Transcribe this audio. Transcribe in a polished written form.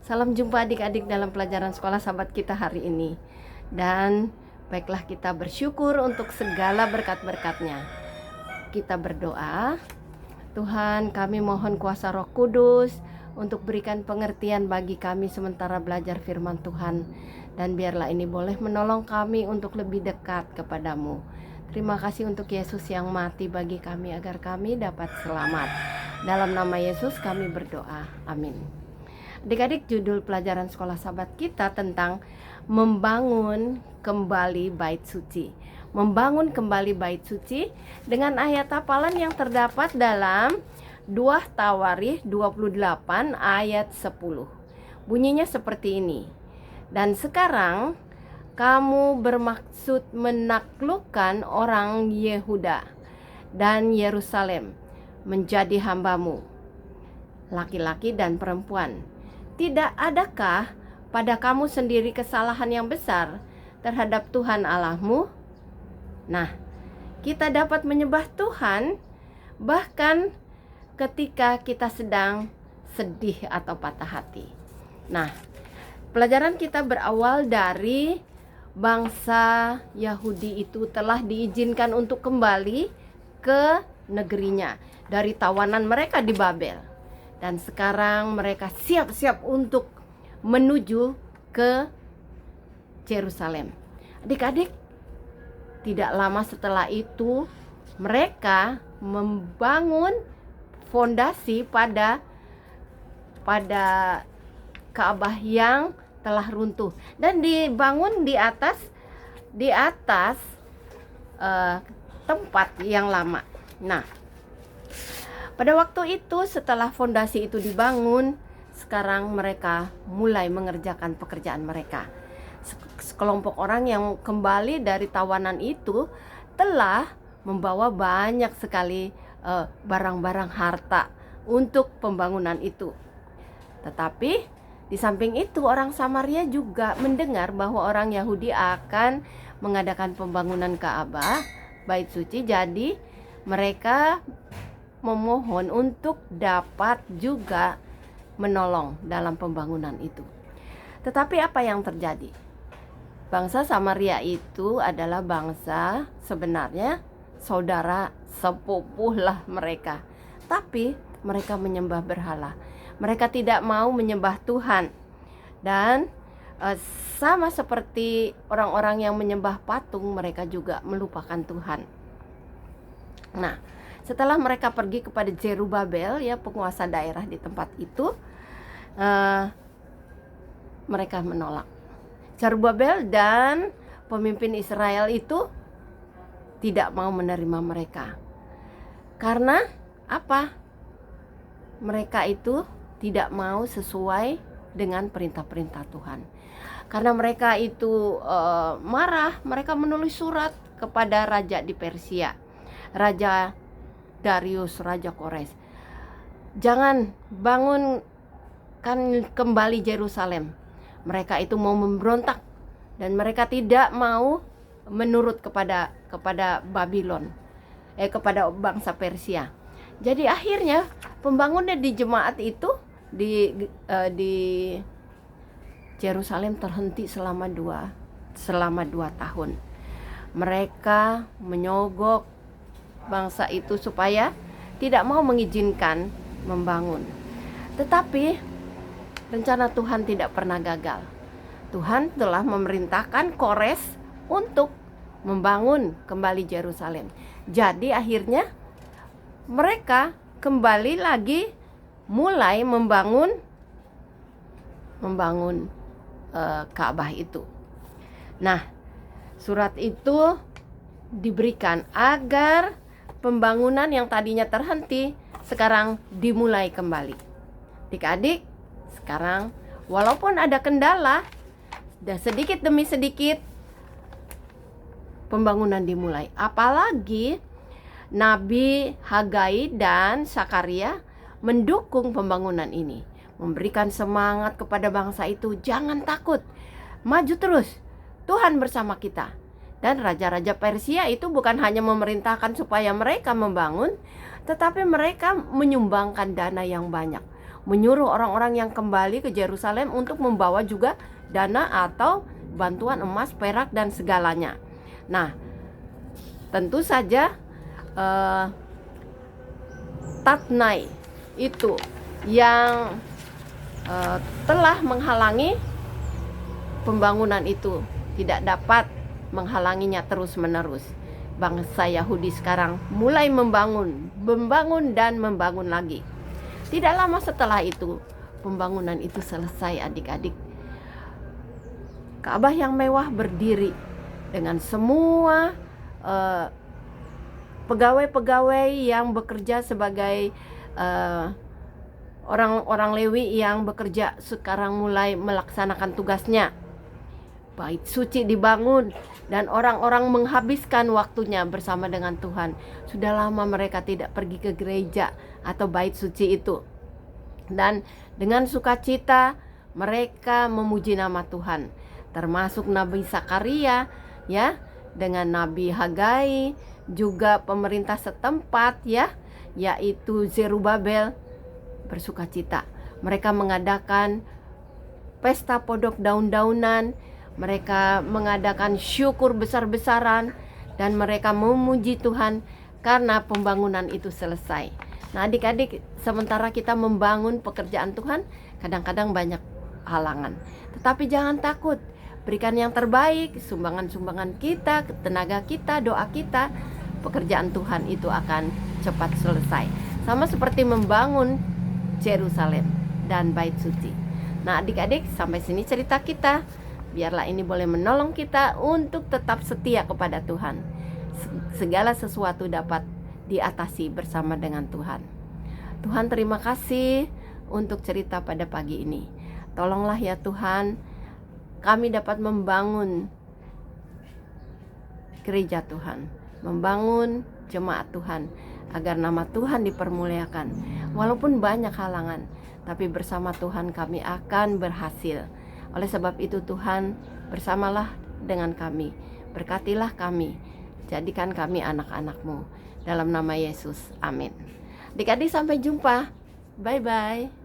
Salam jumpa adik-adik dalam pelajaran sekolah sahabat kita hari ini. Dan baiklah kita bersyukur untuk segala berkat-berkatnya. Kita berdoa, Tuhan kami mohon kuasa Roh Kudus untuk berikan pengertian bagi kami sementara belajar firman Tuhan. Dan biarlah ini boleh menolong kami untuk lebih dekat kepadamu. Terima kasih untuk Yesus yang mati bagi kami agar kami dapat selamat. Dalam nama Yesus kami berdoa, amin. Adik-adik, judul pelajaran sekolah sahabat kita tentang membangun kembali bait suci. Membangun kembali bait suci dengan ayat hafalan yang terdapat dalam 2 Tawarikh 28 ayat 10. Bunyinya seperti ini. Dan sekarang kamu bermaksud menaklukkan orang Yehuda dan Yerusalem menjadi hambamu, laki-laki dan perempuan. Tidak adakah pada kamu sendiri kesalahan yang besar terhadap Tuhan Allahmu? Nah, kita dapat menyembah Tuhan bahkan ketika kita sedang sedih atau patah hati. Nah, pelajaran kita berawal dari bangsa Yahudi itu telah diizinkan untuk kembali ke negerinya dari tawanan mereka di Babel. Dan sekarang mereka siap-siap untuk menuju ke Yerusalem. Adik-adik, tidak lama setelah itu mereka membangun fondasi pada Ka'bah yang telah runtuh dan dibangun di atas tempat yang lama. Nah, pada waktu itu setelah fondasi itu dibangun, sekarang mereka mulai mengerjakan pekerjaan mereka. Sekelompok orang yang kembali dari tawanan itu telah membawa banyak sekali barang-barang harta untuk pembangunan itu. Tetapi di samping itu orang Samaria juga mendengar bahwa orang Yahudi akan mengadakan pembangunan Ka'bah, bait suci. Jadi mereka memohon untuk dapat juga menolong dalam pembangunan itu. Tetapi apa yang terjadi? Bangsa Samaria itu adalah bangsa sebenarnya saudara sepupuh lah mereka. Tapi mereka menyembah berhala. Mereka tidak mau menyembah Tuhan. Dan sama seperti orang-orang yang menyembah patung, mereka juga melupakan Tuhan. Nah, setelah mereka pergi kepada Zerubabel, ya penguasa daerah di tempat itu, mereka menolak. Zerubabel dan pemimpin Israel itu tidak mau menerima mereka. Karena apa? Mereka itu tidak mau sesuai dengan perintah-perintah Tuhan. Karena mereka itu marah, mereka menulis surat kepada raja di Persia, Raja Darius, Raja Kores. Jangan bangunkan kembali Yerusalem. Mereka itu mau memberontak dan mereka tidak mau menurut kepada Babylon, kepada bangsa Persia. Jadi akhirnya pembangunan di jemaat itu di Yerusalem terhenti selama 2 tahun. Mereka menyogok bangsa itu supaya tidak mau mengizinkan membangun. Tetapi rencana Tuhan tidak pernah gagal. Tuhan telah memerintahkan Kores untuk membangun kembali Yerusalem. Jadi akhirnya mereka kembali lagi mulai membangun Ka'bah itu. Nah, surat itu diberikan agar pembangunan yang tadinya terhenti sekarang dimulai kembali. Adik-adik, sekarang walaupun ada kendala, dan sedikit demi sedikit pembangunan dimulai. Apalagi Nabi Hagai dan Sakaria mendukung pembangunan ini, memberikan semangat kepada bangsa itu, jangan takut, maju terus, Tuhan bersama kita. Dan raja-raja Persia itu bukan hanya memerintahkan supaya mereka membangun, tetapi mereka menyumbangkan dana yang banyak menyuruh orang-orang yang kembali ke Yerusalem untuk membawa juga dana atau bantuan emas, perak, dan segalanya. Nah, tentu saja Tatnai itu yang telah menghalangi pembangunan itu tidak dapat menghalanginya terus-menerus. Bangsa Yahudi sekarang mulai membangun dan membangun lagi. Tidak lama setelah itu pembangunan itu selesai, adik-adik. Ka'bah yang mewah berdiri dengan semua pegawai-pegawai yang bekerja sebagai orang-orang Lewi yang bekerja sekarang mulai melaksanakan tugasnya. Bait suci dibangun dan orang-orang menghabiskan waktunya bersama dengan Tuhan. Sudah lama mereka tidak pergi ke gereja atau bait suci itu. Dan dengan sukacita mereka memuji nama Tuhan. Termasuk Nabi Zakaria, ya, dengan Nabi Hagai, juga pemerintah setempat, ya, yaitu Zerubabel, bersukacita. Mereka mengadakan pesta podok daun-daunan, mereka mengadakan syukur besar-besaran, dan mereka memuji Tuhan karena pembangunan itu selesai. Nah, adik-adik, sementara kita membangun pekerjaan Tuhan, kadang-kadang banyak halangan. Tetapi jangan takut, berikan yang terbaik, sumbangan-sumbangan kita, tenaga kita, doa kita, pekerjaan Tuhan itu akan cepat selesai. Sama seperti membangun Yerusalem dan bait suci. Nah, adik-adik, sampai sini cerita kita. Biarlah ini boleh menolong kita untuk tetap setia kepada Tuhan. Segala sesuatu dapat diatasi bersama dengan Tuhan. Tuhan, terima kasih untuk cerita pada pagi ini. Tolonglah ya Tuhan, kami dapat membangun gereja Tuhan, membangun jemaat Tuhan, agar nama Tuhan dipermuliakan. Walaupun banyak halangan, tapi bersama Tuhan kami akan berhasil. Oleh sebab itu Tuhan, bersamalah dengan kami, berkatilah kami, jadikan kami anak-anak-Mu. Dalam nama Yesus, amin. Adik-adik, sampai jumpa. Bye-bye.